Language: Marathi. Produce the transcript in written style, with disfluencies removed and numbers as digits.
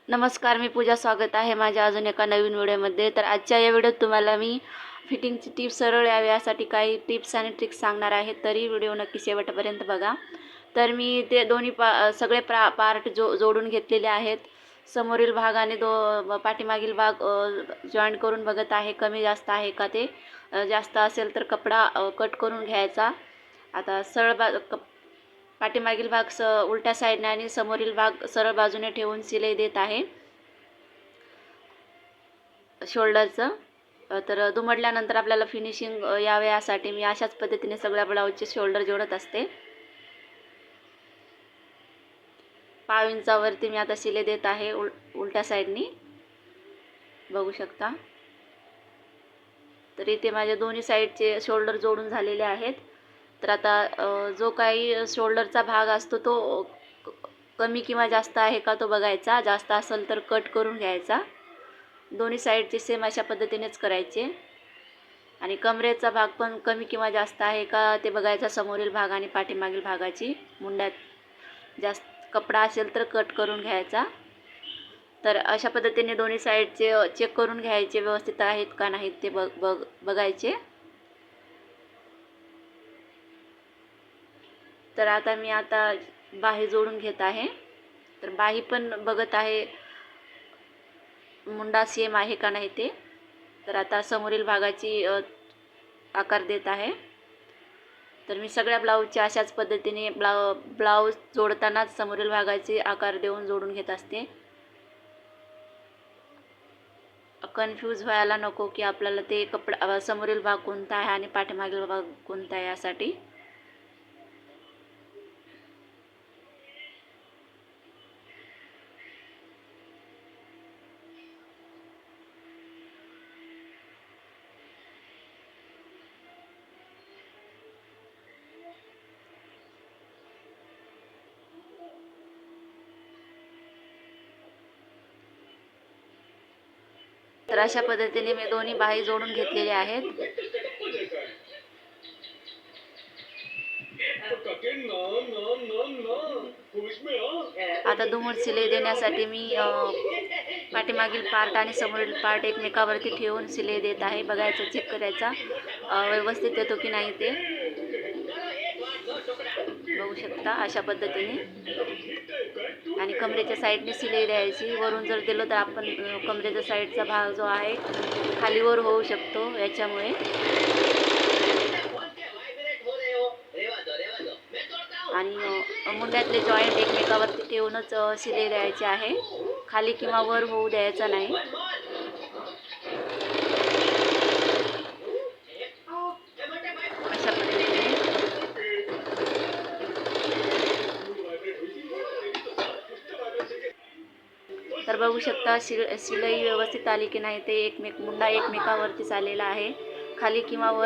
नमस्कार, मी पूजा. स्वागत आहे माझ्या अजून एका नवीन व्हिडिओमध्ये. तर आजच्या या व्हिडिओत तुम्हाला मी फिटिंगची टिप्स सरळ यावी यासाठी काही टिप्स आणि ट्रिक्स सांगणार आहे. तरी व्हिडिओ नक्की शेवटपर्यंत बघा. तर मी ते दोन्ही सगळे पार्ट जोडून घेतलेले आहेत. समोरील भाग आणि पाठीमागील भाग जॉईंट करून बघत आहे कमी जास्त आहे का ते. जास्त असेल तर कपडा कट करून घ्यायचा. आता पाठीमागील भाग उलट्या साईडने आणि समोरील भाग सरळ बाजूने ठेवून शिलाई देत आहे शोल्डरचं. तर दुमडल्यानंतर आपल्याला फिनिशिंग यावे यासाठी मी अशाच पद्धतीने सगळ्या ब्लाऊजचे शोल्डर जोडत असते. 5 इंचावरती मी आता शिलाई देत आहे उलट्या साईडनी, बघू शकता. तर इथे माझे दोन्ही साईडचे शोल्डर जोडून झालेले आहेत. तर आता जो काही शोल्डरचा भाग असतो तो कमी किंवा जास्त आहे का तो बघायचा. जास्त असेल तर कट करून घ्यायचा. दोन्ही साईडचे सेम अशा पद्धतीनेच करायचे. आणि कमरेचा भाग पण कमी किंवा जास्त आहे का ते बघायचा. समोरील भाग आणि पाठीमागील भागाची मुंड्यात जास्त कपडा असेल तर कट करून घ्यायचा. तर अशा पद्धतीने दोन्ही साईडचे चेक करून घ्यायचे, व्यवस्थित आहेत का नाहीत ते बघायचे. तर आता मी बाही जोडून घेत आहे. तर बाही पण बघत आहे मुंडा सेम आहे का नाही ते. तर आता समोरील भागाची आकार देत आहे. तर मी सगळ्या ब्लाऊजच्या अशाच पद्धतीने ब्लाऊज जोडतानाच समोरील भागाचे आकार देऊन जोडून घेत असते. कन्फ्यूज व्हायला नको की आपल्याला ते समोरील भाग कोणता आहे आणि पाठीमागील भाग कोणता आहे यासाठी. तर अशा पद्धतीने मी दोन्ही बाही जोडून घेतलेले आहेत. आता दुमड शिलाई देण्यासाठी मी पाठीमागील पार्ट आणि समोरील पार्ट एकमेकावरती ठेवून शिलाई देत आहे. बघायचं, चेक करायचा व्यवस्थित येतो की नाही ते. बघू शकता अशा पद्धतीने. आणि कमरेच्या साईडने शिलाई द्यायची. वरून जर दिलं तर आपण कमरेच्या साईडचा भाग जो आहे खालीवर होऊ शकतो याच्यामुळे. आणि मुंड्यातले जॉईंट एकमेकावरती ठेवूनच शिलाई द्यायची आहे, खाली किंवा वर होऊ द्यायचा नाही. अशा पद्धतीने. तर बघू शकता शिलाई व्यवस्थित आली की नाही ते. मुंडा एकमेकावरतीच आलेला आहे, खाली किंवा वर